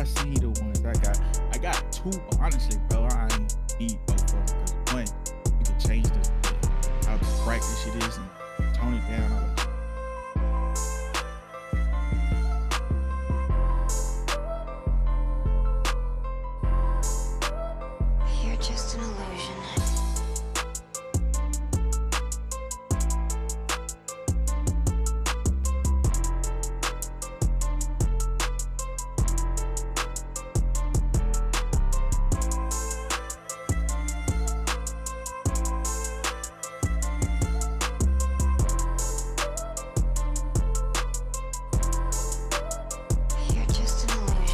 I see the ones I got two, but honestly, bro, I ain't need both of them because one, you can change how bright this shit is and tone it down. You're just an illusion. You're just an illusion.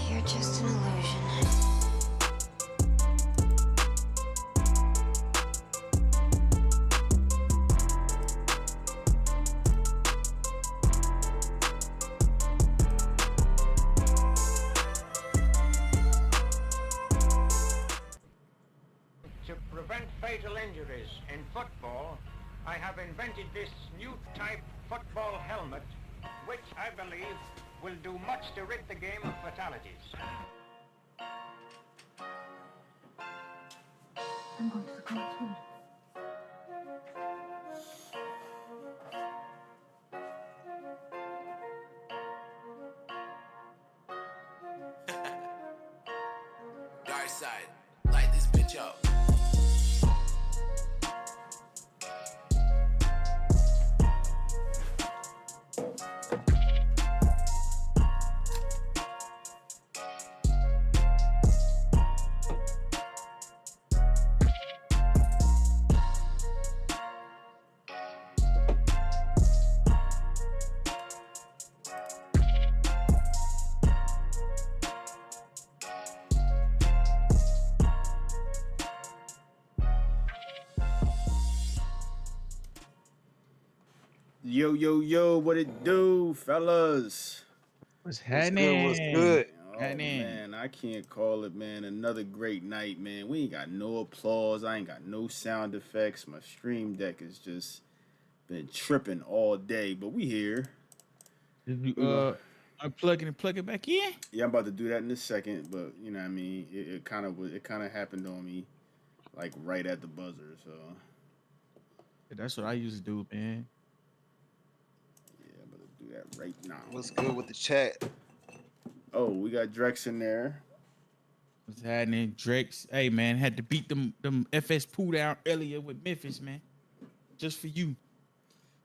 You're just an illusion. To prevent fatal injuries in football, I have invented this new type football helmet, which I believe will do much to rid the game of fatalities. I'm going to the car too. Dark side, light this bitch up. Yo, yo, yo, what it do, fellas? What's What's happening? good? What's good? Oh, Happening. man, I can't call it, man. Another great night, man. We ain't got no applause. I ain't got no sound effects. My stream deck has just been tripping all day, but we here. Did you We go. unplug it and plug it back in? Yeah, I'm about to do that in a second, but you know what I mean? It kind of happened on me like right at the buzzer, so That's what I used to do, man. yeah, I'm about to do that right now. What's good with the chat? Oh, we got Drex in there. What's happening, Drex? Hey, man, had to beat them FS Pooh down earlier with Memphis, man. Just for you.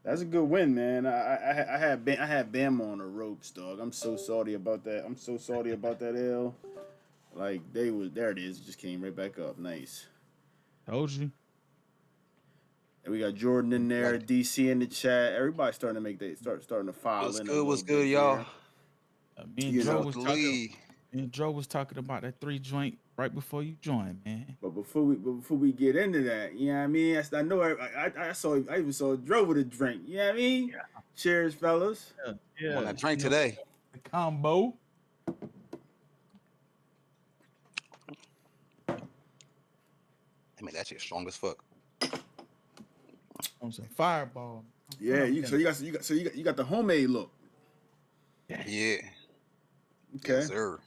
That's a good win, man. I had Bama on the ropes, dog. I'm so salty about that. I'm so salty about that L. Like they was there. It is. Just came right back up. Nice. Told you. And we got Jordan in there. Like, DC in the chat. Everybody's starting to starting to file what's in a good? little What's bit good, y'all? here. Me and You Dro know. was The talking. lead. Me and Dro was talking about that 3 joint right before you joined, man. But before we get into that, you know what I mean? I know I even saw Dro with a drink. You know what I mean? Yeah. Cheers, fellas. Yeah. On that drink You know, today. the combo. I mean, that shit strong as fuck. On some fireball. Yeah, you got the homemade look. Yeah. Okay. Yes, sir.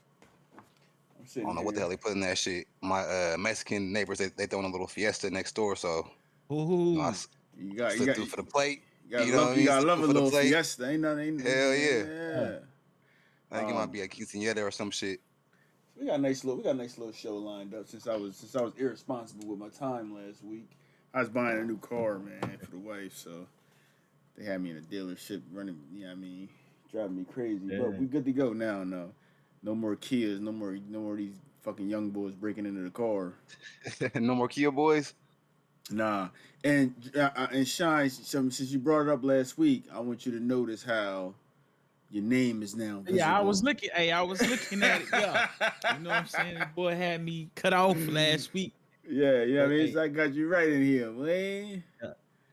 I don't know what the hell they put in that shit. My Mexican neighbors, they throwing a little fiesta next door, so you know, Ooh. You slid through for the plate. gotta You know what love, I you mean? gotta Slid love through a for the little plate. fiesta. Ain't nothing. Hell yeah. Yeah. I think it might be a quinceañera or some shit. We got a nice little show lined up since I was irresponsible with my time last week. I was buying a new car, man, for the wife, so they had me in a dealership running. You know what I mean, driving me crazy. Yeah. But we good to go now. No more Kias. No more of these fucking young boys breaking into the car. No more Kia boys. Nah. And Shine, since you brought it up last week, I want you to notice how your name is now visible. Yeah, I was looking. Hey, I was looking at it. Yeah, you know what I'm saying. The boy had me cut off last week. Yeah, I But, mean, hey, I got you right in here, man.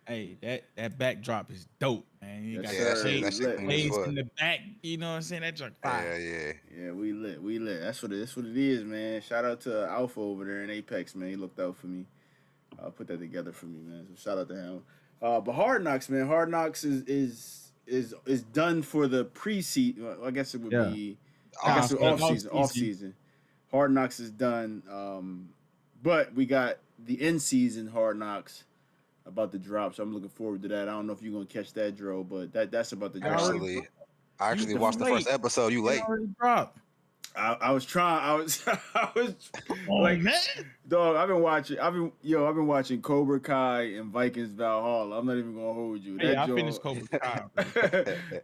hey, that backdrop is dope, man. You Yes, got sir. the Yeah, that shit Lit. clean as shades fuck. in the back. You know what I'm saying? That truck fire. Yeah. Yeah, we lit. That's what it is, man. Shout out to Alpha over there in Apex, man. He looked out for me. Put that together for me, man. So shout out to him. But Hard Knocks, man. Hard Knocks is done for the preseason. Well, I guess it would Yeah. be. I guess For off the season. Off season. Hard Knocks is done. But we got the in season Hard Knocks about to drop, so I'm looking forward to that. I don't know if you're gonna catch that, Dro, but that's about to drop. I actually You watched the first late. episode. You It late. already dropped. I was trying. I was Oh, like, man. dog. I've been watching Cobra Kai and Vikings Valhalla. I'm not even gonna hold you. Hey, I finished Cobra Kai.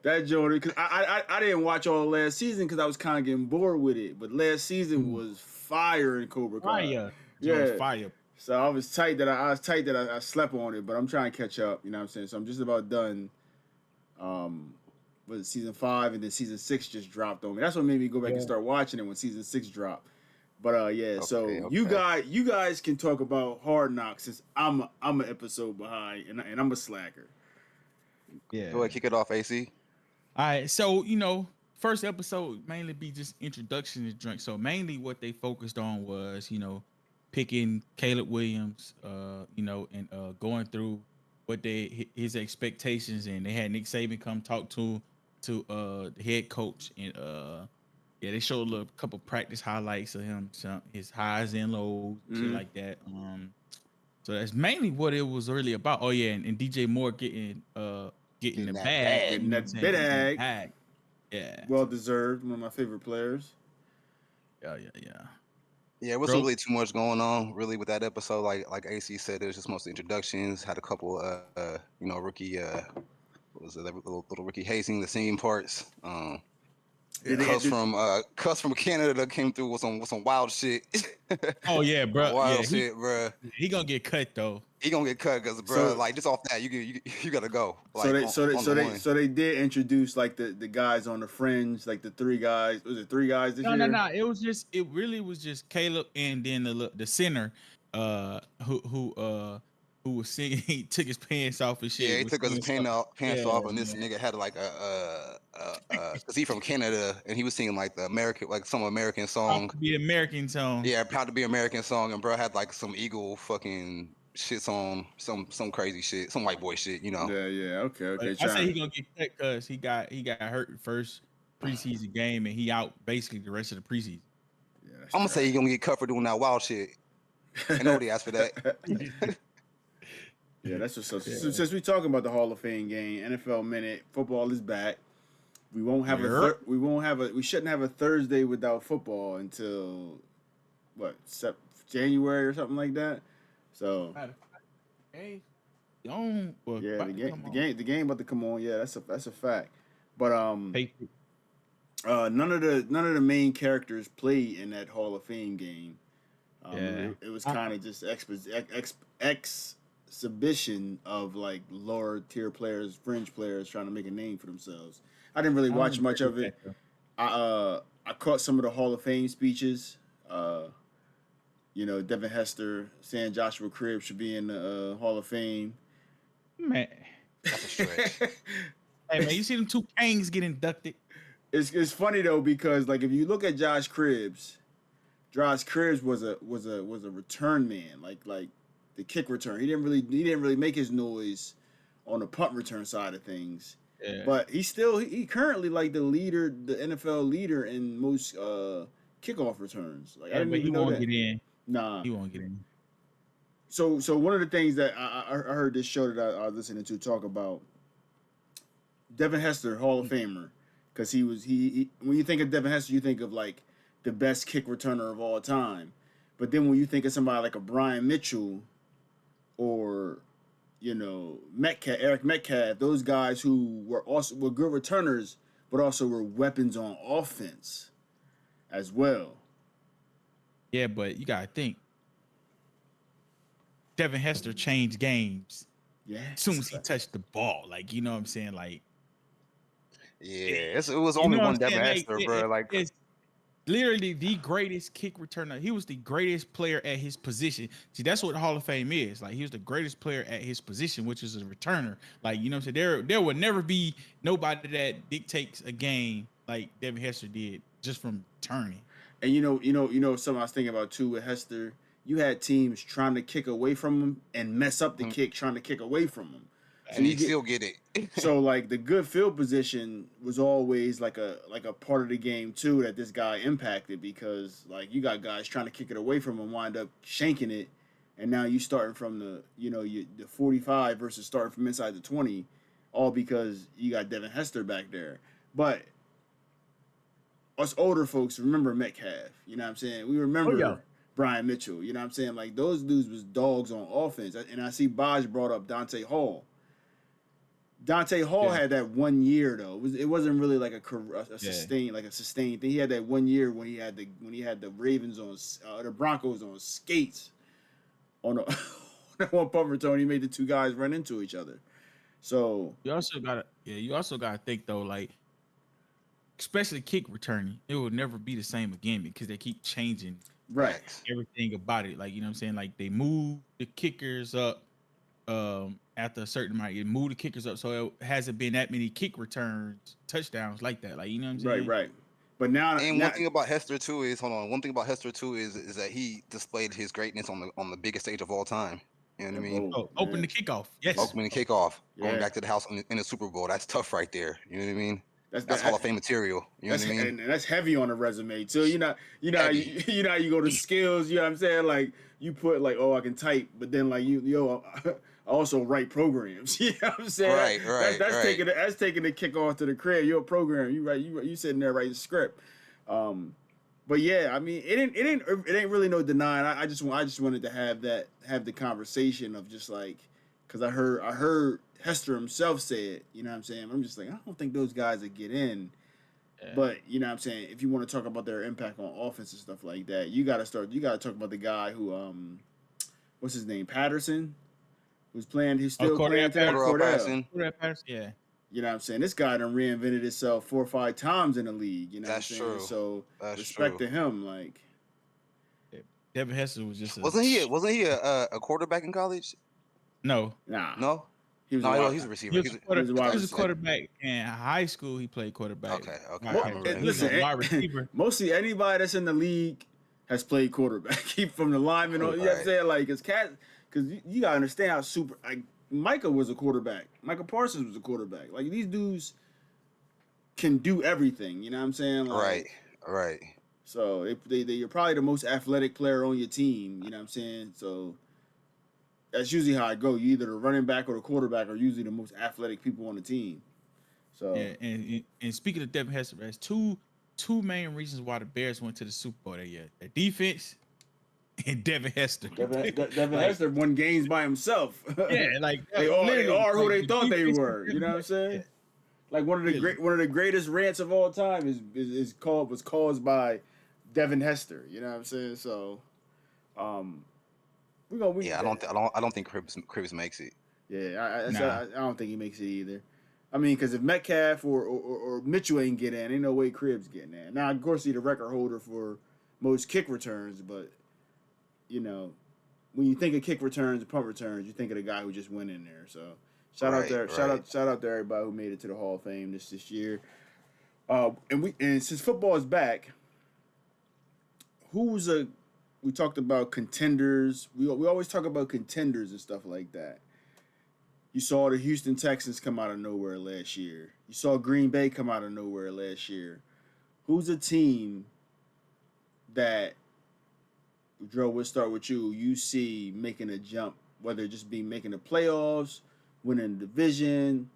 That joint, because I didn't watch all of last season because I was kind of getting bored with it. But last season was fire in Cobra Kai. Fire. Yeah. Fire. So I was tight that I slept on it, but I'm trying to catch up. You know what I'm saying? So I'm just about done. Was it season 5 and then season 6 just dropped on me. That's what made me go back and start watching it when season 6 dropped. But so you guys can talk about Hard Knocks since I'm an episode behind and I'm a slacker. Yeah. Go ahead, kick it off, AC. All right, so first episode mainly be just introduction to drink. So mainly what they focused on was picking Caleb Williams, and going through what his expectations, and they had Nick Saban come talk to the head coach, and they showed a couple practice highlights of him, his highs and lows, shit like that. So that's mainly what it was really about. Oh yeah, and DJ Moore getting the Getting that bag, Getting you know that what I'm saying? big Getting that bag. bag. Yeah. Well deserved. One of my favorite players. Yeah. Yeah, it wasn't really too much going on really with that episode. Like AC said, it was just mostly introductions. Had a couple, rookie, what was it, that little rookie hazing the singing parts. Cuss from Canada that came through with some wild shit. Oh yeah, bro. Wild Yeah, shit, bro. he gonna get cut though. He gonna get cut because, bro, like just off that, you gotta go. Like, So they did introduce like the guys on the fringe, like the 3 guys. Was it 3 guys this year? No. It really was just Caleb and then the center, who was singing. He took his pants off and shit. Yeah, he took his pants off, and this nigga had like cause he from Canada, and he was singing like some American song. The American song. Yeah, proud to be American song, and bro had like some Eagle fucking shit on some crazy shit, some white boy shit, Yeah. Okay. I say he gonna get cut because he got hurt first preseason game, and he out basically the rest of the preseason. Yeah, I'm gonna say he gonna get cut for doing that wild shit. And nobody asked for that. Yeah, that's what's up. Since we talking about the Hall of Fame game, NFL Minute, football is back. We won't have we shouldn't have a Thursday without football until January or something like that. So Hey, the game about to come on. Yeah, that's a fact. But none of the main characters played in that Hall of Fame game. It was kind of just exhibition of like lower tier players, fringe players trying to make a name for themselves. I didn't really watch much of it. I caught some of the Hall of Fame speeches. Devin Hester saying Joshua Cribbs should be in the Hall of Fame. Man, That's a stretch. hey man, you see them 2 Kangs get inducted? It's funny though because like if you look at Josh Cribbs was a return man, like the kick return. He didn't really make his noise on the punt return side of things. Yeah. But he currently like the NFL leader in most kickoff returns. Like I Yeah, didn't but he even know won't that. get in. Nah. He won't get in. So one of the things that I heard this show that I was listening to talk about Devin Hester, Hall of Famer, because he when you think of Devin Hester, you think of like the best kick returner of all time. But then when you think of somebody like a Brian Mitchell or Eric Metcalf, those guys who were good returners, but also were weapons on offense as well. Yeah, but you gotta think. Devin Hester changed games Yeah, as soon as he touched the ball. Like, you know what I'm saying? Like, Yeah, it was you only know what one I'm Devin saying? Like, Hester, bro. Like, it's literally the greatest kick returner. He was the greatest player at his position. See, that's what the Hall of Fame is. Like, he was the greatest player at his position, which is a returner. Like, you know what I'm saying? There will never be nobody that dictates a game like Devin Hester did just from returning. and something I was thinking about too with Hester. You had teams trying to kick away from him and mess up the mhm, kick, trying to kick away from him. So and you he get still get it. so like the good field position was always like a part of the game too that this guy impacted because like you got guys trying to kick it away from him, wind up shanking it, and now you starting from the 45 versus starting from inside the 20, all because you got Devin Hester back there. But us older folks remember Metcalf. You know what I'm saying? We Oh, yeah. remember Brian Mitchell. You know what I'm saying? Like those dudes was dogs on offense. And I see Baj brought up Dante Hall. Dante Hall Yeah. had that 1 year though. It wasn't really like a Yeah. sustained thing. He had that 1 year when he had the Ravens on the Broncos on skates on a on one punt return. He made the two guys run into each other. So You also gotta think though, like, especially kick returning, it will never be the same again because they keep changing right. Facts. everything about it. Like, you know what I'm saying? Like, they move the kickers up after a certain amount. You move the kickers up, so it hasn't been that many kick returns, touchdowns like that. Like, you know what I'm Right, saying? right. But now And one thing about Hester too is, hold on. One thing about Hester too is that he displayed his greatness on the biggest stage of all time. You know what I mean? Oh, yeah. open the kickoff. Yes. Opening the kickoff, going Yeah. back to the house in the Super Bowl. That's tough right there. You know what I mean? That's That's Hall of Fame material. You know That's what I mean? and that's heavy on the resume too. How Heavy. you go to skills. You know what I'm saying? Like you put like, oh, I can type, but then like I also write programs. You know what I'm saying? Right, right, That's right. taking the kick off to the crib. You're a program. You sitting there writing script. But yeah, I mean, it ain't really no denying. I just wanted to have the conversation of just like, because I heard Hester himself say it. You know what I'm saying? I'm just like, I don't think those guys would get in. Yeah. But you know what I'm saying, if you want to talk about their impact on offense and stuff like that, you gotta talk about the guy who what's his name? Patterson, who's playing he's still playing today. Cordell Patterson. Yeah. You know what I'm saying? This guy done reinvented himself 4 or 5 times in the league. You know That's what I'm saying? true. So That's respect true. to him. Like Devin Hester was just Wasn't he a quarterback in college? no. nah, No, he was a no, wide, he's a He receiver. was He's a a, he was a wide he was a receiver. quarterback in high school. He played quarterback. okay. I I can't remember that. He was Listen, a wide receiver. mostly anybody that's in the league has played quarterback. From the lineman on, you know what I'm Right. saying? Like, because you gotta understand how super. Like, Micah was a quarterback. Michael Parsons was a quarterback. Like these dudes can do everything. You know what I'm saying? Like, Right. so you're probably the most athletic player on your team. You know what I'm saying? So that's usually how I go. You either the running back or the quarterback are usually the most athletic people on the team. So Yeah, and speaking of Devin Hester, there's two main reasons why the Bears went to the Super Bowl that year: the defense and Devin Hester. Devin Like, Hester won games by himself. yeah, like they literally, are who like, they the thought they defense were. and You know what I'm Devin saying? Hester. Like one of the greatest rants of all time was caused by Devin Hester. You know what I'm saying? So, Yeah, I don't think Cribs makes it. yeah, Nah. I don't think he makes it either. I mean, because if Metcalf or Mitchell ain't get in, ain't no way Cribs getting in. Now, of course, he's the record holder for most kick returns, but you know, when you think of kick returns and punt returns, you think of the guy who just went in there. So shout out there, shout out to everybody who made it to the Hall of Fame this year. And since football is back, we talked about contenders. We always talk about contenders and stuff like that. You saw the Houston Texans come out of nowhere last year. You saw Green Bay come out of nowhere last year. Who's a team that, Joe, we'll start with you. You see making a jump, whether it just be making the playoffs, winning the division,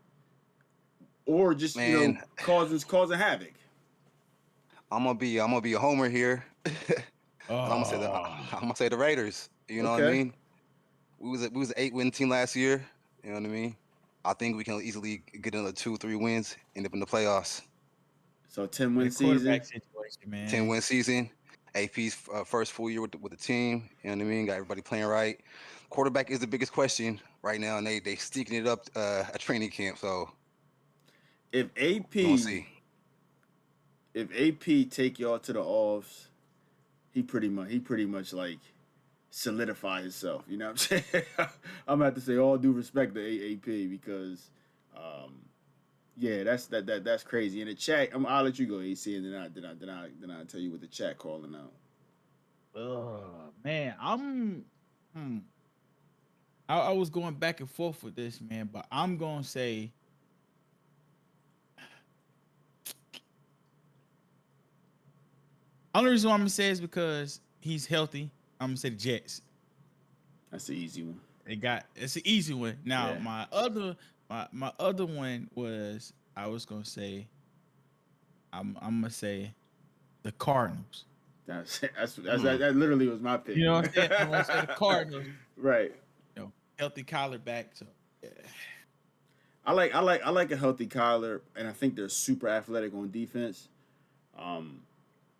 or just Man, causing havoc. I'm gonna be a homer here. Oh, I'm gonna say the Raiders. You know what I Okay, mean? We was an 8-win team last year. You know what I mean? I think we can easily get another 2 3 wins, end up in the playoffs. so 10-win that season. quarterback situation, 10 man. win season. AP's first full year with the team. You know what I mean? Got everybody playing right. Quarterback is the biggest question right now, and they sneaking it up at training camp. So If we're gonna AP see. if AP take y'all to the offs, he pretty much like solidify himself. You know what I'm saying? I'm about to say all due respect to AP because, um, yeah, that's crazy. In the chat, I'll let you go, AC, and then I tell you what the chat calling out. Man, hmm. I was going back and forth with this, man, but I'm gonna say only reason why I'm gonna say is because he's healthy. I'm gonna say the Jets. That's the easy one. It's an easy one. Now Yeah, my other one was I was gonna say I'm gonna say the Cardinals. that literally was my pick. You know what I'm saying? I'm gonna say the Cardinals. Right. Healthy collar back. So yeah. I like a healthy Kyler, and I think they're super athletic on defense. Um,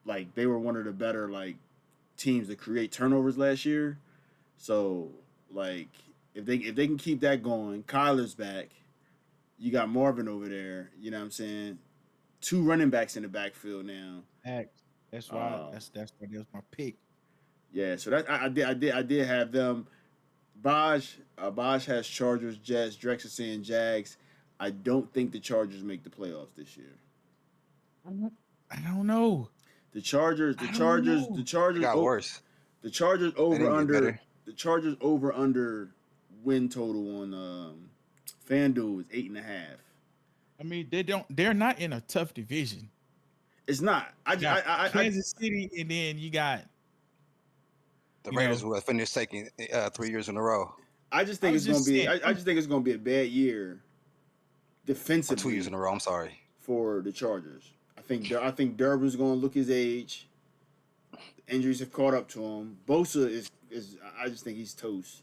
like they were one of the better like teams to create turnovers last year. So like if they can keep that going, Kyler's back. You got Marvin over there. You know what I'm saying? Two running backs in the backfield now. Facts. That's why Uh, that's why that was my pick. yeah. So that I did have them. Bosch has Chargers, Jets, Drex is saying Jags. I don't think the Chargers make the playoffs this year. I don't know. The Chargers, the I don't Chargers, the know. It Chargers, got oh, worse. the Chargers They over didn't get under better. the Chargers over under win total on FanDuel is 8.5. I mean, they're not in a tough division. It's not. You got Kansas City, and then you got The you Raiders know. who have finished second 3 years in a row, I just I think was it's gonna just be. saying. I just think it's gonna be a bad year or 2 years in defensively a row. I'm sorry. for the Chargers. I think Durbin's gonna look his age. The injuries have caught up to him. Bosa is. I just think he's toast.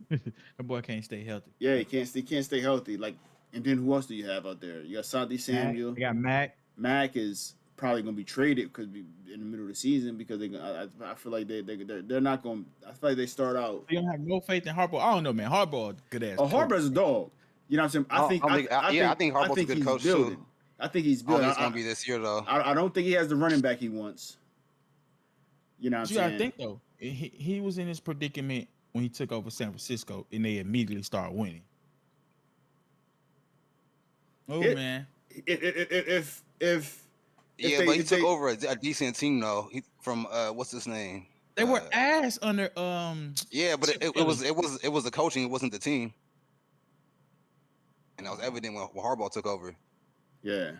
The boy can't stay healthy. Yeah, he can't stay healthy. Like, and then who else do you have out there? You got Santi Mac, Samuel. they got Mac. Mac is probably gonna be traded because in the middle of the season because I feel like they're not gonna. I feel like they start out. You don't have no faith in Harbaugh. I don't know, man. Harbaugh, good ass Oh, coach. Harbaugh's a dog. You know what I'm saying? I don't think. Yeah, I think I Harbaugh's a think good he's coach too. building. I think he's I don't building. think it's gonna be this year though. I don't think he has the running back he wants. You know what I'm But you gotta saying? think though. He was in this predicament when he took over San Francisco, and they immediately started winning. Oh It, man, if Yeah, they but he if took they over a decent team though. From what's his name? they were ass under Yeah, but Chip Kelly. it was the coaching. It wasn't the team, and that was evident when Harbaugh took over. yeah.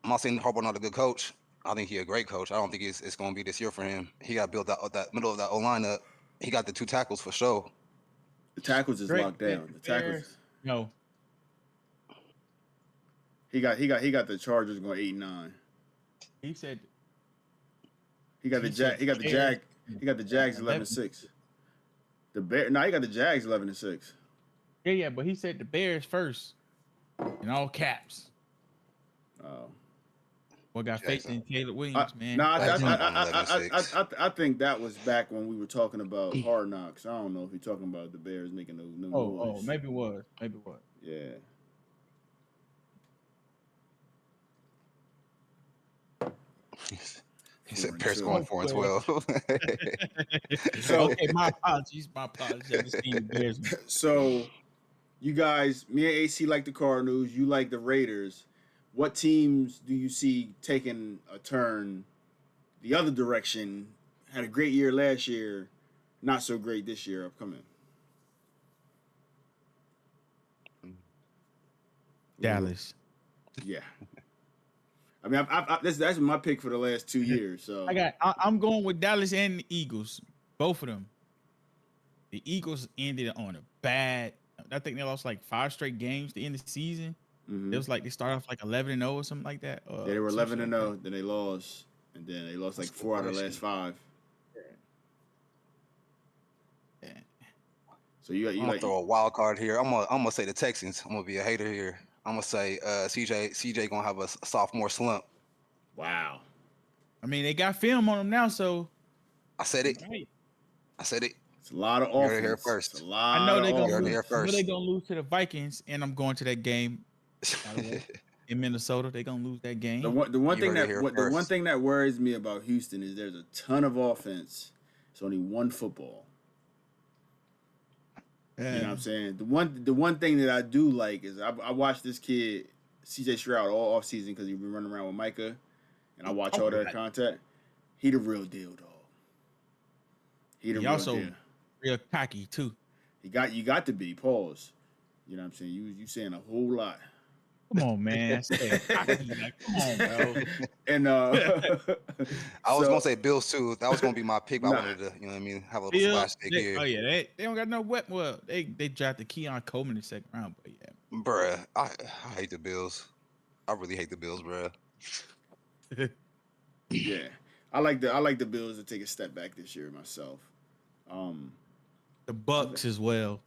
I'm not saying Harbaugh not a good coach. I think he a great coach. I don't think it's going to be this year for him. He got built that middle of that O line up. He got the 2 tackles for sure. The tackles is Great locked down. The tackles. Bears. No, He got the Chargers going 8-9. he said He got the Jag. He got the Jag. He got the Jags 11-6. The Bear. No, he got the Jags 11-6. Yeah, but he said the Bears first in all caps. Oh. Boy got faith Jackson. in Caleb Williams, man. No, Jags on 11-6. I think that was back when we were talking about Hard Knocks. I don't know if you're talking about the Bears making no noise. Maybe it was. Yeah. He said 4-2. Bears going 4-12. So Okay, my apologies. I haven't seen the Bears. so you guys, me and AC like the Cardinals. You like the Raiders. What teams do you see taking a turn the other direction? Had a great year last year, not so great this year upcoming. Dallas. Yeah. I mean, that's my pick for the last 2 years. So I'm going with Dallas and the Eagles, both of them. The Eagles ended on a bad. I think they lost like 5 straight games to end the season. It was like they started off like 11-0 or something like that. yeah, they were Some shit 11 and like 0. Then they lost, and then they lost like That's a good 4 out of the question. last 5. that. So you I'm gonna throw a wild card here. I'm gonna say the Texans. I'm gonna be a hater here. I'm gonna say CJ gonna have a sophomore slump. wow. I mean, they got film on them now, so I said it. right. I said it. It's a lot of You heard it here offense. It's a first. I lot know of they're gonna You heard it lose. here offense. I know they're first. gonna lose to the Vikings, and I'm going to that game. By the way, in Minnesota, they're gonna lose that game. The one You thing heard it here the one first. thing that worries me about Houston is there's a ton of offense. It's only one football. You know what I'm saying? The one thing that I do like is I watched this kid CJ Stroud all off season because he been running around with Micah, and I watch all their contact. He the real deal, dog. He the He real also deal. real cocky too. You got to be pause. You know what I'm saying? You saying a whole lot. Come on, man. Stay cocky. Like, come on, bro. And I was so- gonna say Bills too. That was gonna be my pick. But Nah. I wanted to, you know what I mean, have a little Bills, splash pick here. oh yeah, they don't got no weapon. Well, they drafted Keon Coleman in the second round, but yeah. Bruh, I hate the Bills. I really hate the Bills, bruh. yeah, I like the Bills to take a step back this year myself. The Bucks as well.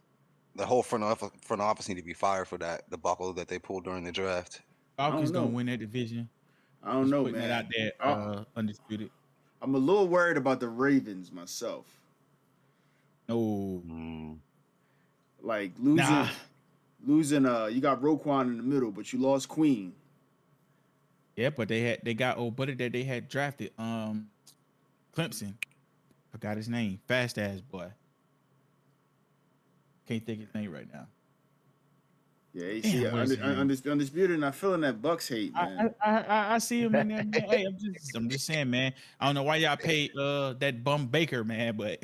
The whole front office need to be fired for that debacle that they pulled during the draft. Falcons know. gonna win that division. I don't Just know, putting man. that out there, undisputed. I'm a little worried about the Ravens myself. No, Like nah. losing. You got Roquan in the middle, but you lost Queen. Yeah, but they got old buddy that they had drafted. Clemson. Forgot his name. Fast ass boy. Can't think his name right now. Yeah, you Damn, see, what is his name? undisputed, and I'm feeling that Bucks hate, man. I see him in there, man. Hey, I'm just saying, man. I don't know why y'all paid that bum Baker, man, but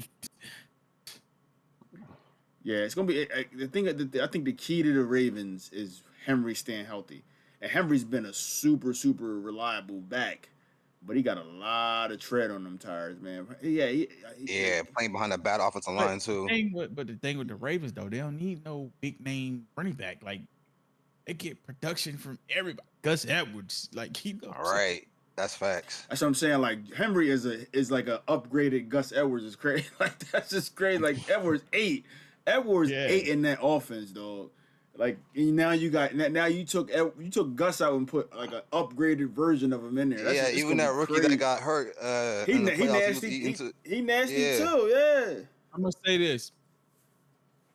Yeah, it's gonna be the thing. I think the key to the Ravens is Henry staying healthy, and Henry's been a super reliable back, but he got a lot of tread on them tires, man. Yeah, playing behind a bad offensive line too. the thing with the Ravens though, they don't need no big name running back. Like they get production from everybody. Gus Edwards, like All right, that's facts. That's what I'm saying. Like Henry is like a upgraded Gus Edwards. Is crazy. Like that's just crazy. Like Edwards 8 in that offense, dog. Like now you took Gus out and put like an upgraded version of him in there. Yeah, even that rookie that got hurt. He in the playoffs, nasty. He nasty Yeah. too. Yeah. I'm gonna say this.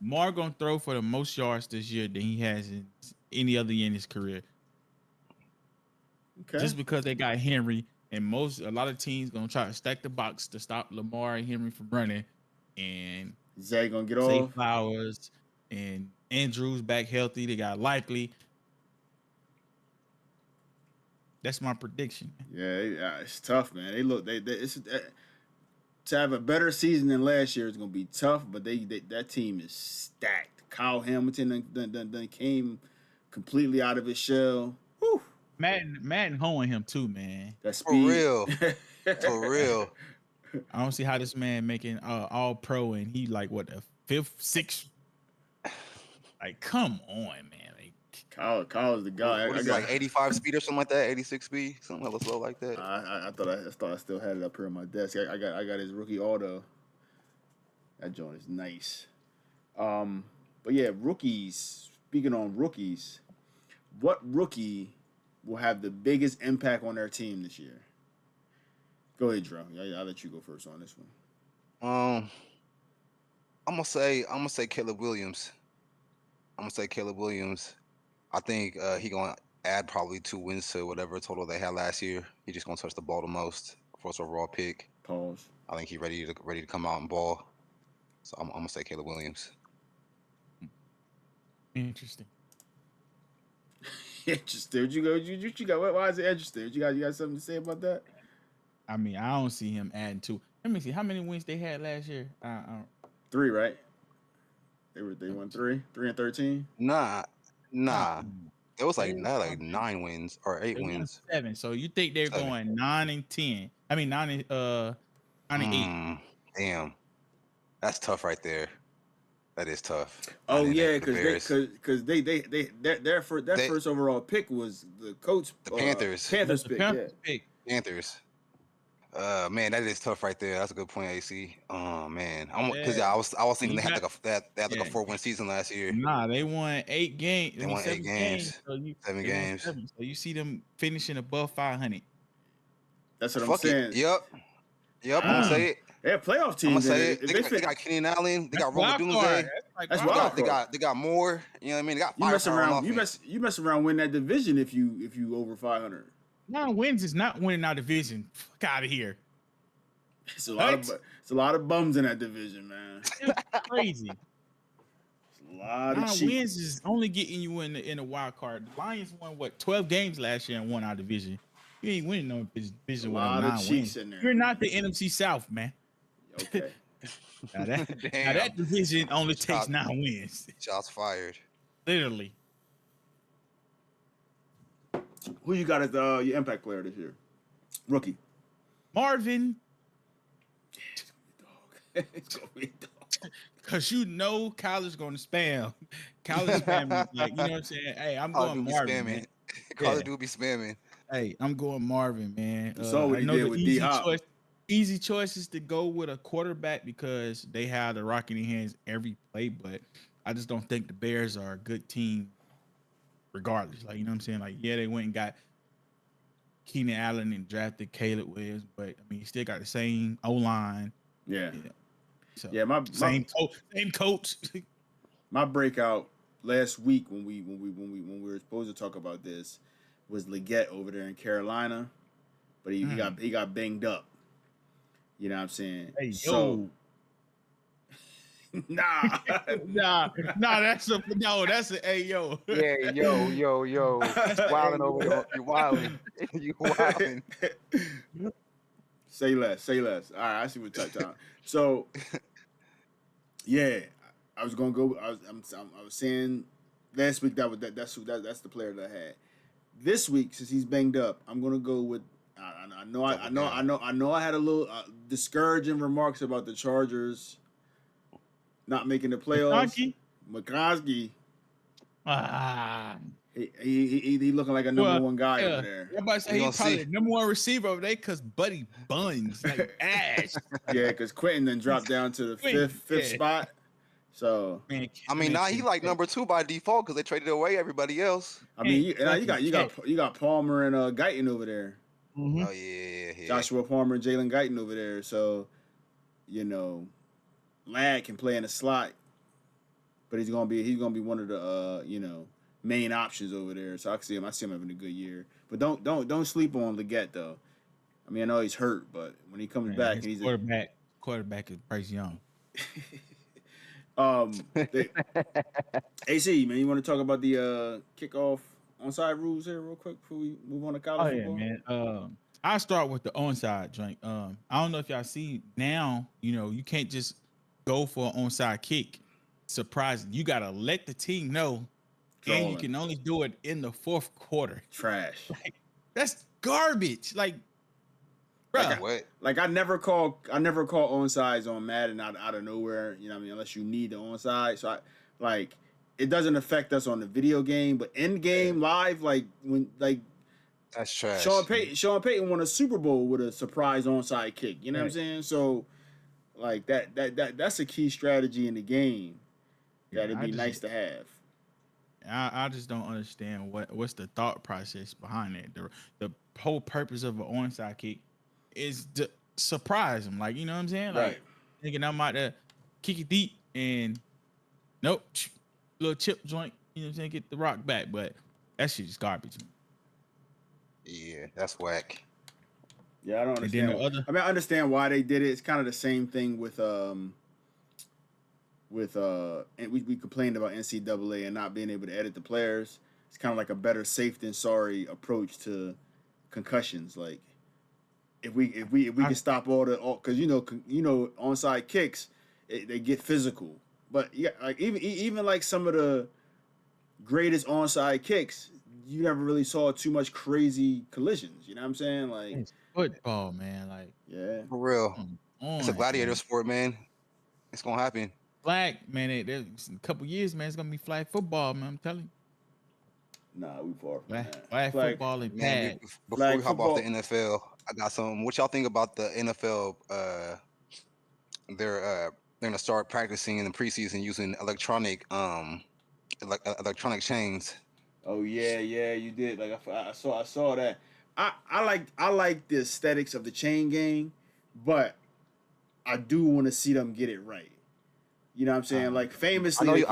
Mar gonna throw for the most yards this year than he has in any other year in his career. Okay. Just because they got Henry, and a lot of teams gonna try to stack the box to stop Lamar and Henry from running, and Zay gonna get Zay off. Flowers and Andrews back healthy. They got Likely. That's my prediction. Yeah, it's tough, man. To have a better season than last year is gonna be tough, but that team is stacked. Kyle Hamilton done came completely out of his shell. Whew. Madden hoeing him too, man. That For speed. real. For real. I don't see how this man making all pro and he like what the 5th, 6th. Like, come on, man. Like, Kyle is the guy. What is it, like 85 speed or something like that? 86 speed, something hella slow like that. I thought I still had it up here on my desk. I got his rookie auto. That joint is nice. But yeah, rookies. Speaking on rookies, what rookie will have the biggest impact on their team this year? Go ahead, Drew. I'll let you go first on this one. I'm gonna say Caleb Williams. I think he gonna add probably 2 wins to whatever total they had last year. He just gonna touch the ball the most. First overall pick. Pause. I think he ready to come out and ball. So I'm gonna say Caleb Williams. interesting. Interesting. What you got? Why is it interesting? You got something to say about that? I mean, I don't see him adding 2. Let me see how many wins they had last year. 3, right? They won 3 and 13. Nah. It was They like won not like 9 wins or 8 wins. 7. So you think they're 7. going 9-10? I mean 9-8. Damn, that's tough right there. That is tough. Oh 9-8 yeah, for the Bears. because their They first overall pick was the Colts the Panthers. Panthers The pick. Yeah, Panthers pick. Panthers. Man, that is tough right there. That's a good point, AC. Oh man, because Yeah. I was thinking You they had got like they had like a yeah. 4-win season last year. Nah, they won 8 games. I They mean won 8 7 games. games, So 7 they won games. 7. So you see them finishing above 500. that's what I'm Fuck it. saying. Yep. I'm gonna say it. They're playoff I'm gonna teams, and say it. if They they got, they fit, got Keenan Allen. They That's got Roma wild card. Doomsday. That's like that's wild wild card. card. They got more. You know what I mean? They got You mess firepower on around, offense. you mess around, win that division if you over 500. 9 wins is not winning our division. Fuck out of here. It's a lot of bums in that division, man. It's crazy. It's a lot 9 of cheat. wins is only getting you in the wild card. The Lions won 12 games last year and won our division. You ain't winning no division A with lot them of 9 cheeks wins. in there. You're not the NFC South, man. Okay. Now that, Damn. now that division only takes Shots- 9 wins. Shots fired. Literally. Who you got as your impact player this year? Rookie. Marvin, It's gonna be a dog. because you know Kyler's going to spam. Kyler's spamming. Like, you know what I'm saying? Hey, I'm Call going of Duty Marvin, spamming. man. Call Yeah. of Duty spamming. Hey, I'm going Marvin, man. You saw what I he know did the with easy D-Hop. choice. Easy choice is to go with a quarterback because they have the rock in their hands every play, but I just don't think the Bears are a good team regardless. Like, you know what I'm saying? Like, yeah, they went and got Keenan Allen and drafted Caleb Williams, but I mean, you still got the same O-line. Yeah. So Yeah, my same coach. my breakout last week when we were supposed to talk about this was Leggett over there in Carolina, but he got banged up. You know what I'm saying? Hey, so nah. that's a hey yo. Yeah, yo. Wilding over there. You wilding. You wilding. Say less. All right, I see what type time. So, yeah, I was gonna go. I was saying last week that's the player that I had. This week, since he's banged up, I'm gonna go with. I know I had a little discouraging remarks about the Chargers not making the playoffs. McCoskey. He looking like a number one guy over there. Everybody say he's probably the number one receiver over there because Buddy buns like ass. Yeah, because Quentin then dropped down to the fifth spot. So Man, I mean, now he like number 2 by default because they traded away everybody else. I mean, you got Palmer and Guyton over there. Mm-hmm. Oh yeah. Joshua Palmer and Jalen Guyton over there. So, you know, Ladd can play in the slot, but he's gonna be one of the main options over there. So I see him having a good year. But don't sleep on Leggett though. I mean, I know he's hurt, but when he comes back and he's quarterback is Bryce Young. AC, man, you want to talk about the kickoff onside rules here real quick before we move on to college football? Man. I'll start with the onside joint. I don't know if y'all see now, you can't just go for an onside kick. Surprising. You got to let the team know, and you can only do it in the fourth quarter. Trash. Like, that's garbage. Like, bruh. What? Like I never call onsides on Madden out of nowhere. You know what I mean? Unless you need the onside. So it doesn't affect us on the video game, but in game live, That's trash. Sean Payton won a Super Bowl with a surprise onside kick. You know what I'm saying? So like that's a key strategy in the game that'd be nice to have. I just don't understand what's the thought process behind it. The whole purpose of an onside kick is to surprise them. Like, you know what I'm saying? Like, thinking I'm out there kick it deep and nope, little chip joint, you know what I'm saying? Get the rock back. But that shit is garbage. Yeah, that's whack. Yeah, I don't understand. I mean, I understand why they did it. It's kind of the same thing with and we complained about NCAA and not being able to edit the players. It's kind of like a better safe than sorry approach to concussions. Like if we can stop because onside kicks they get physical, but yeah, like even like some of the greatest onside kicks you never really saw too much crazy collisions. You know what I'm saying? Like, It's football, man. Like, yeah. For real. come It's a on, gladiator man. sport, man. It's gonna happen. Flag, man. There's a couple years, man. It's gonna be flag football, man. I'm telling you, Nah, we far from that. flag Flag, football and Man, pad. before flag we hop off the football. NFL, I got some. What y'all think about the NFL? They're they're gonna start practicing in the preseason using electronic chains. Oh yeah, yeah, you did. Like I saw that. I like the aesthetics of the chain gang, but I do want to see them get it right. You know what I'm saying? Like I know you.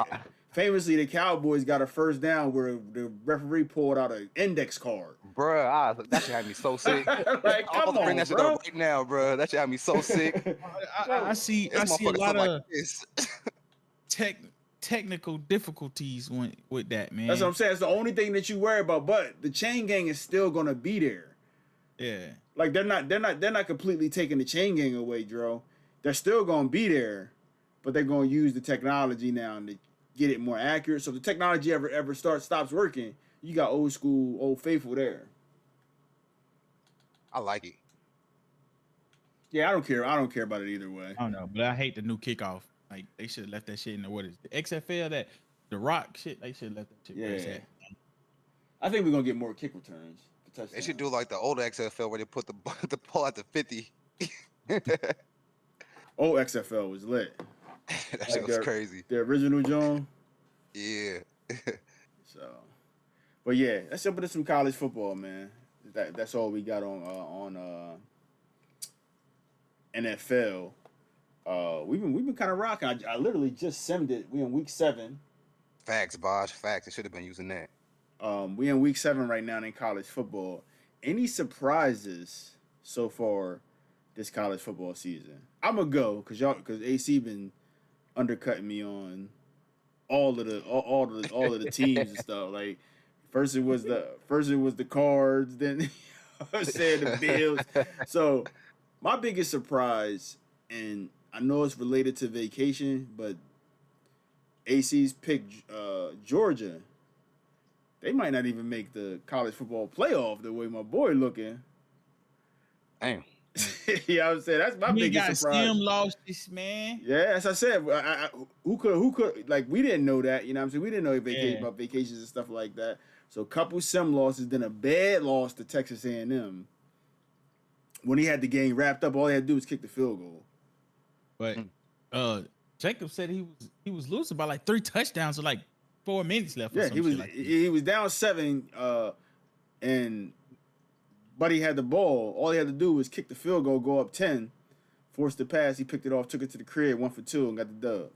famously the Cowboys got a first down where the referee pulled out an index card. Bruh, that should have me so sick. Like, I'm about come to bring on, that shit up bro. right now, bruh. That should have me so sick. I see This a motherfucker lot look like of this. tech technical difficulties with that, That's what man. I'm saying. It's the only thing that you worry about. But the chain gang is still gonna be there. Yeah. Like they're not completely taking the chain gang away, Dro. They're still gonna be there, but they're gonna use the technology now to get it more accurate. So if the technology ever stops working, you got old school, old faithful there. I like it. Yeah, I don't care. I don't care about it either way. I don't know, but I hate the new kickoff. Like they should have left that shit in the what is it, the XFL, that the Rock shit. They should have left that shit where it's Yeah. at. I think we're gonna get more kick returns for touchdowns. They should do like the old XFL where they put the the ball at the 50. Old XFL was lit. That shit was crazy. The original John. Yeah. So, but yeah, let's jump into some college football, man. That's all we got on NFL. We've been kind of rocking. I literally just simmed it. We in week 7. Facts, Bosh. Facts. They should have been using that. We in week 7 right now in college football. Any surprises so far this college football season? I'm gonna go because AC been undercutting me on all of the teams and stuff. Like first it was the Cards, then I said the Bills. So my biggest surprise, and I know it's related to vacation, but AC's picked Georgia. They might not even make the college football playoff the way my boy looking. Damn. You know what I'm saying? That's my We biggest got surprise. Stem lost this, man. Yeah, as I said, who could like we didn't know that, you know what I'm saying? We didn't know about vacations and stuff like that. So a couple sim losses, then a bad loss to Texas A&M. When he had the game wrapped up, all he had to do was kick the field goal. But Jacob said he was losing by like 3 touchdowns with like 4 minutes left. Yeah, or some shit like that. he was down 7, and Buddy had the ball. All he had to do was kick the field goal, go up 10, forced the pass. He picked it off, took it to the crib, 1 for 2, and got the dub.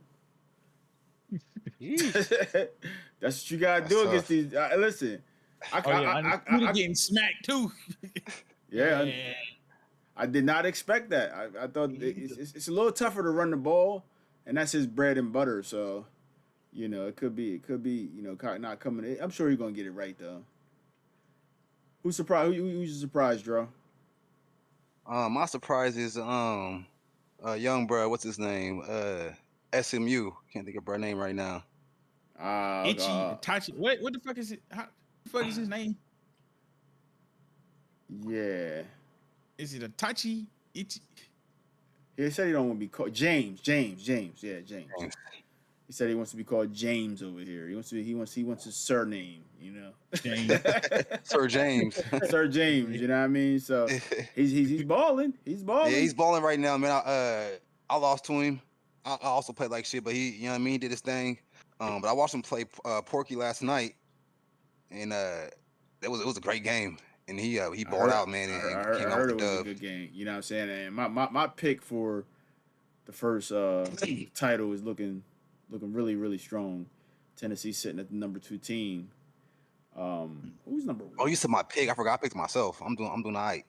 That's what you gotta do against these. Listen, I'm getting smacked too. Yeah, I did not expect that. I thought it's a little tougher to run the ball, and that's his bread and butter. So, you know, it could be, not coming in. I'm sure he's gonna get it right though. Who's surprised? Who's your surprise, Dro? My surprise is young bro. What's his name? SMU. Can't think of bro name right now. Itchy, Tachi. What the fuck is it? How the fuck is his name? Yeah. Is it a Tachi? Itchy? He said he don't want to be called James. Yeah, James. He said he wants to be called James over here. He wants his surname, you know. James. Sir James. Sir James, you know what I mean? So he's balling. He's balling. Yeah, he's balling right now, man. I lost to him. I also played like shit, but he, you know what I mean, he did his thing. But I watched him play Porky last night, and it was a great game. And he balled out, man, and came out with it the was a dub. good game. You know what I'm saying? And my pick for the first title is looking really, really strong. Tennessee sitting at the number 2 team. Who's number 1? Oh, you said my pick. I forgot I picked myself. I'm doing all right.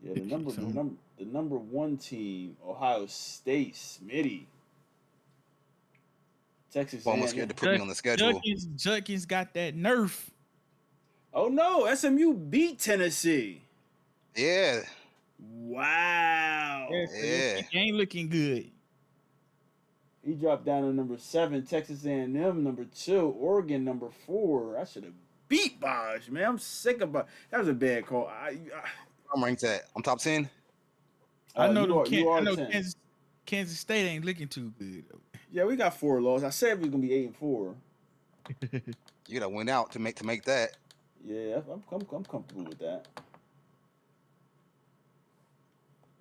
Yeah, the number 1 team, Ohio State, Smitty. Texas Almost scared to put me on the schedule. Judkins got that nerf. Oh no, SMU beat Tennessee. Yeah. Wow. Yeah. He ain't looking good. He dropped down to number 7, Texas A&M number 2, Oregon number 4. I should have beat Bosch, man. I'm sick about that. Was a bad call. I'm ranked at. I'm top 10. I know them. You I are know 10. Kansas State ain't looking too good. Yeah, we got 4 losses. I said we was gonna be 8-4. You gotta win out to make that. Yeah, I'm comfortable with that.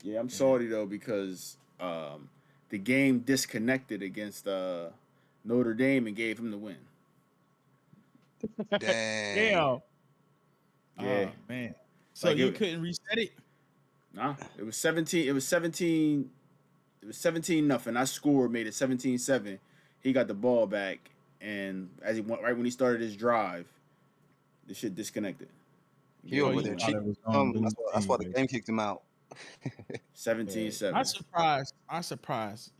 Yeah, I'm salty though because the game disconnected against Notre Dame and gave him the win. Dang. Yeah. Yeah, Oh man. So like you it. couldn't reset it? Nah, it was 17. It was 17. It was 17-0. I scored, made it 17-7. He got the ball back, and as he went right when he started his drive, the shit disconnected. He Gave Oh, him over the you there win. thought cheating. it was gonna lose That's why the anyway. game kicked him out. 17-7. I surprised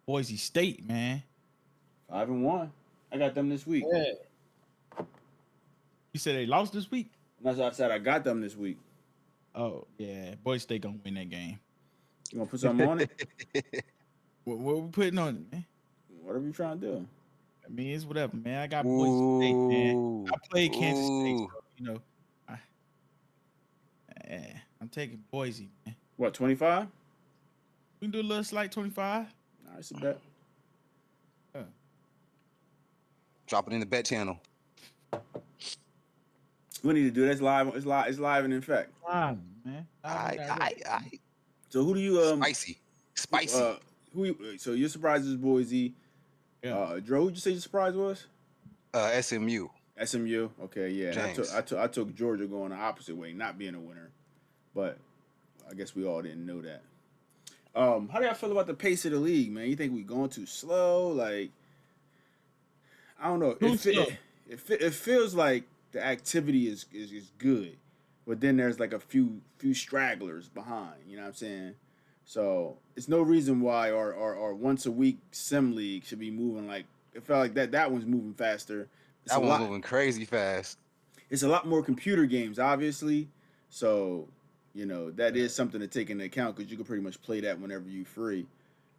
Boise State, man. 5-1. I got them this week. Yeah. You said they lost this week? And that's why I said I got them this week. Oh yeah, Boise State gonna win that game. You gonna put something on it? What we putting on it, man? Whatever you trying to do. I mean, it's whatever, man. I got Boise State, man. Ooh. I played Kansas State, Ooh. so I, I'm taking Boise, man. What, 25? We can do a little slight 25. Nah, it's a bet. Drop it in the bet channel. We need to do this live. It's live and in fact. Man. I. So who do you Spicy. So your surprise is Boise. Yeah. Dro, who'd you say your surprise was? SMU. SMU. Okay, yeah. James. I took Georgia going the opposite way, not being a winner. But I guess we all didn't know that. How do y'all feel about the pace of the league, man? You think we going too slow? Like, I don't know. It feels like the activity is good, but then there's like a few stragglers behind. You know what I'm saying? So it's no reason why our once a week sim league should be moving like it felt like that one's moving faster. That one's moving crazy fast. It's a lot more computer games, obviously. So that is something to take into account because you can pretty much play that whenever you're free.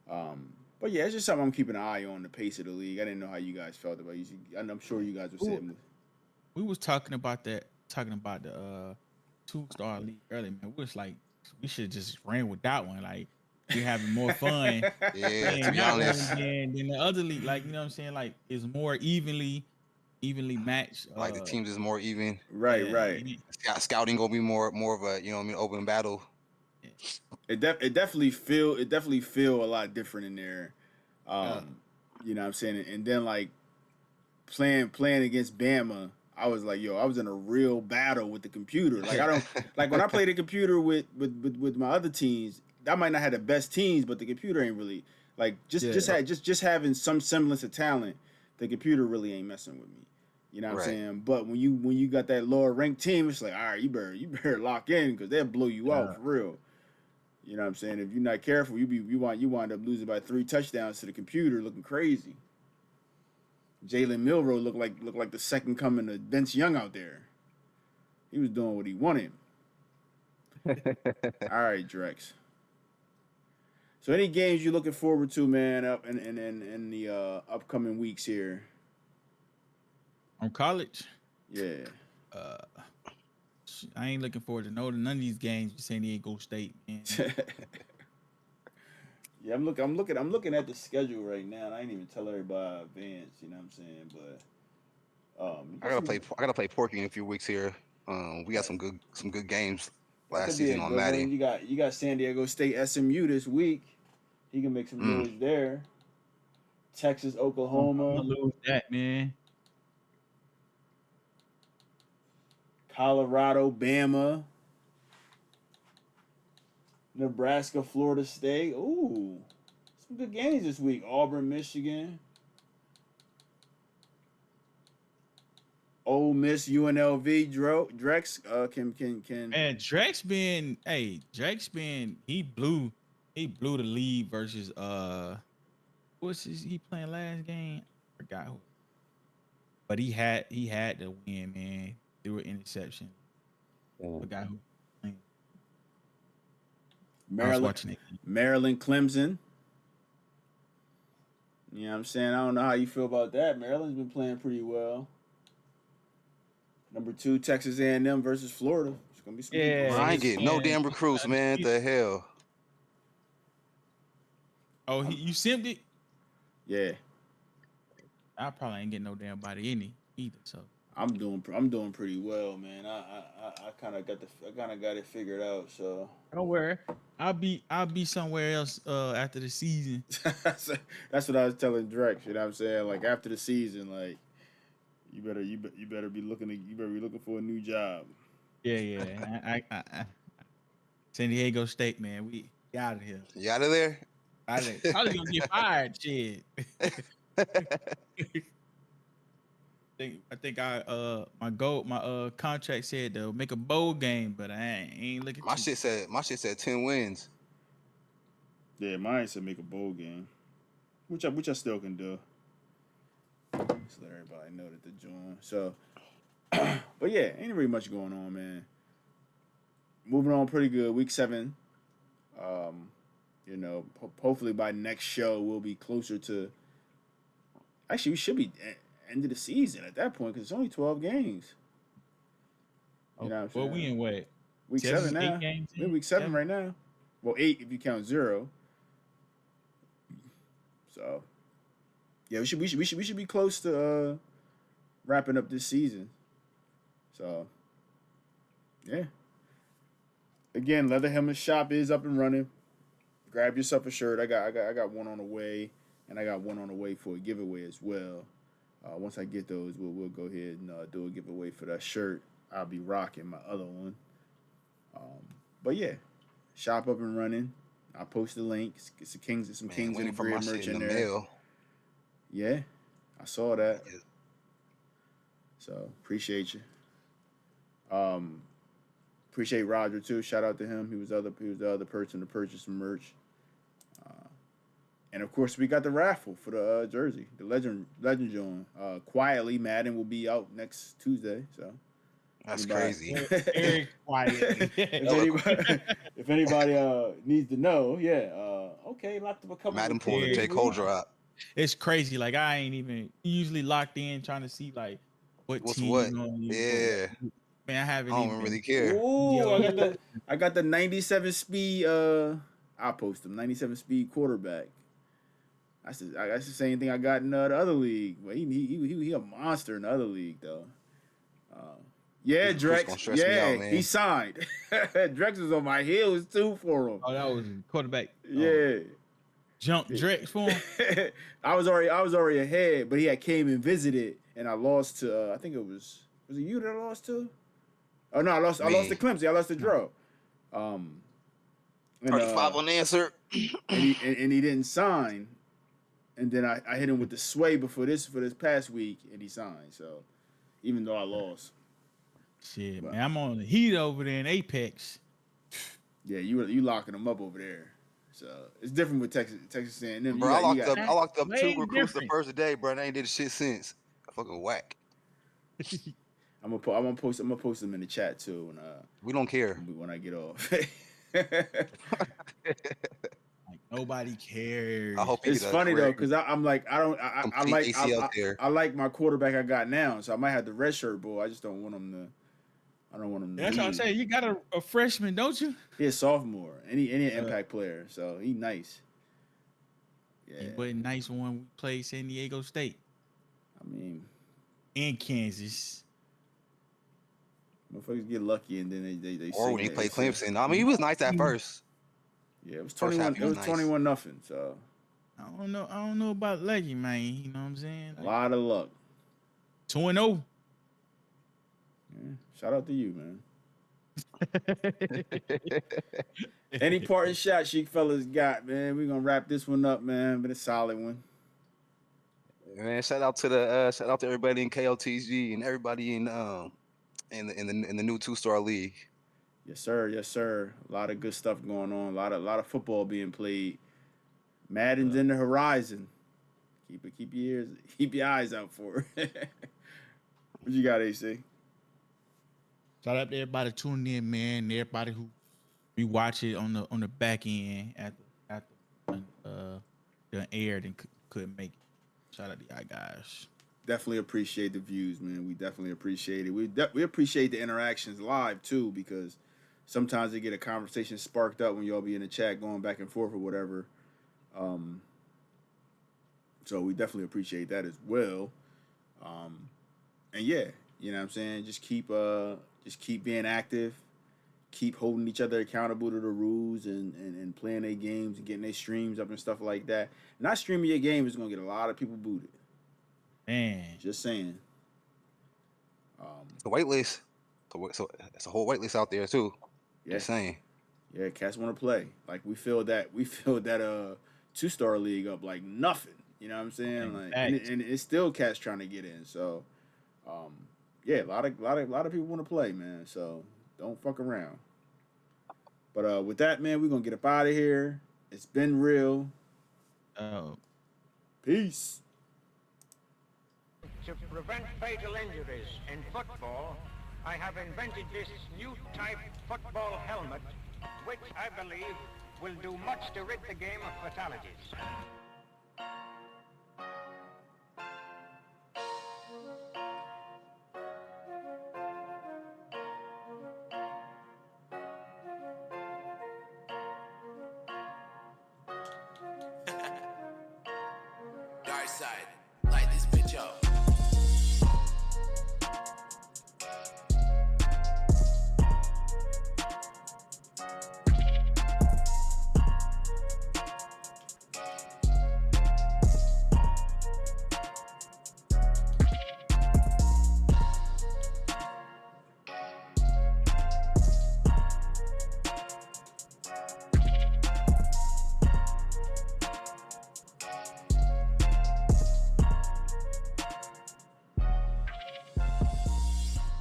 But yeah, it's just something I'm keeping an eye on, the pace of the league. I didn't know how you guys felt about it. I'm sure you guys were saying. We was talking about the 2-star league earlier, man. We was like, we should just ran with that one. Like, we having more fun Yeah, to playing be that one honest. than the other league. Like, you know what I'm saying? Like, it's more evenly matched. Like the teams is more even. Right. Scouting gonna be more of a open battle. It definitely feel a lot different in there. You know what I'm saying? And then like playing against Bama, I was like, I was in a real battle with the computer. Like I don't like when I play the computer with my other teams, I might not have the best teams, but the computer ain't really like just having some semblance of talent, the computer really ain't messing with me. You know what I'm saying? But when you got that lower ranked team, it's like, all right, you better lock in because they'll blow you out for real. You know what I'm saying? If you're not careful, you wind up losing by 3 touchdowns to the computer, looking crazy. Jalen Milroe looked like the second coming of Vince Young out there. He was doing what he wanted. All right, Drex. So any games you looking forward to, man, up in the upcoming weeks here? On college? Yeah. I ain't looking forward to none of these games with San Diego State, man. Yeah, I'm looking at the schedule right now, and I ain't even tell everybody advance. You know what I'm saying? But I gotta play Porky in a few weeks here. We got some good games that last could be a season on good one. Madden. You got San Diego State SMU this week. He can make some noise there. Texas, I'm Oklahoma, gonna lose that, man. Colorado, Bama, Nebraska, Florida State. Ooh, some good games this week. Auburn, Michigan. Ole Miss, UNLV, Drex, can. Man, Drake's been he blew the lead versus he playing last game? I forgot who. But he had to win, man. Through an interception. Forgot who. I was watching it. Maryland, Clemson. You know what I'm saying? I don't know how you feel about that. Maryland's been playing pretty well. Number 2, Texas A&M versus Florida. It's gonna be some heat. Yeah, Bro, I ain't his getting no man. damn recruits, man. The hell. Oh, you simped it. Yeah, I probably ain't getting no damn body in it either. So I'm doing pretty well, man. I kind of got it figured out. So don't worry. I'll be somewhere else after the season. that's what I was telling Drex. You know what I'm saying? Like after the season, like you better be looking for a new job. Yeah. San Diego State, man. We out of here. You out of there? Probably gonna get fired. Shit. I think my contract said they'll make a bowl game, but I ain't looking My too. shit said 10 wins. Yeah, mine said make a bowl game, which I still can do. Just let everybody know that they're join. So, but yeah, ain't really much going on, man. Moving on pretty good. Week 7. You know, hopefully by next show we'll be closer to. Actually, we should be end of the season at that point because it's only 12 games. You know what I'm saying? Well, we in what? Week 7 8 now. games We're in? in week 7 7? right now. Well, 8 if you count 0. So, yeah, we should be close to wrapping up this season. So, yeah. Again, Leather Helmet Shop is up and running. Grab yourself a shirt. I got one on the way, and I got one on the way for a giveaway as well. Once I get those, we'll go ahead and do a giveaway for that shirt. I'll be rocking my other one. But yeah, shop up and running. I'll post the link. Get some Kings and some Man, Kings in waiting the for my Grid merch shit in in the there. mail. Yeah, I saw that. Yeah. So appreciate you. Appreciate Roger too. Shout out to him. He was the other person to purchase some merch. And of course, we got the raffle for the jersey, the Legend Joint. Quietly, Madden will be out next Tuesday. So That's anybody- crazy. Very quiet. if anybody needs to know, yeah. Okay, locked up a couple. Madden of pulled a players. J. Cole drop. It's crazy. Like I ain't even usually locked in trying to see like what What's team what? on you. Yeah. Man, I I haven't don't even really been. care. Ooh, Yo. I got the 97 speed. I'll post them. 97 speed quarterback. That's the same thing I got in the other league. Well, he a monster in the other league though. Yeah, This recruit's gonna Drex. stress me out, man. He signed. Drex was on my heels too for him. Oh, that was quarterback. Yeah. Jump Drex for him. I was already ahead, but he had came and visited, and I lost to. I think it was it you that I lost to? Oh no, I lost to Clemson. I lost to Dro. And, 35 on answer. and he didn't sign, and then I hit him with the sway for this past week, and he signed. So even though I lost, Shit, Wow. man, I'm on the heat over there in Apex. yeah, you locking him up over there. So it's different with Texas A&M. Bro, I locked up Way 2 recruits the different. first day, bro. And I ain't did shit since. Fucking whack. I'm gonna post them in the chat too We don't care. when I get off. Like nobody cares. I hope he It's get a funny though, correct- because I'm like I complete like ACL tear. I like my quarterback I got now, so I might have the red shirt boy. I just don't want him to. I don't want him to. That's what I'm leave. saying. You got a freshman, don't you? He a sophomore, and he an impact player, so he nice. Yeah, He wasn't nice when we played San Diego State I mean, and Kansas. motherfuckers get lucky, and then they. Or when he played Clemson. I mean, he was nice at first. Yeah, it was First 21. half, he It was was nice. 21-0. So I don't know about Leggy, man. You know what I'm saying? a lot of luck. 2-0. Yeah, shout out to you, man. Any parting shots you fellas got, man? We're gonna wrap this one up, man. But a solid one. Man, shout out to everybody in KOTG and everybody in the new 2-star league. Yes, sir. Yes, sir. A lot of good stuff going on. A lot of football being played. Madden's in the horizon. Keep your eyes out for it. What you got, AC? Shout out to everybody tuning in, man. And everybody who rewatch it on the back end after the aired and couldn't make it. Shout out to y'all guys. definitely appreciate the views, man. We definitely appreciate it. We appreciate the interactions live too, because sometimes they get a conversation sparked up when y'all be in the chat going back and forth or whatever. Um, so we definitely appreciate that as well. And yeah, you know what I'm saying? Just keep being active, keep holding each other accountable to the rules and playing their games and getting their streams up and stuff like that. Not streaming your game is gonna get a lot of people booted. Man, Just saying. The waitlist. So it's a whole waitlist out there too. Yeah, Just saying. yeah, cats want to play. Like we filled that 2-star league up like nothing. You know what I'm saying? Like, and it's still cats trying to get in. So, yeah, a lot of people want to play, man. So don't fuck around. But with that, man, we're gonna get up out of here. It's been real. oh, Peace. To prevent fatal injuries in football, I have invented this new type football helmet, which I believe will do much to rid the game of fatalities. Dark side, light this bitch up.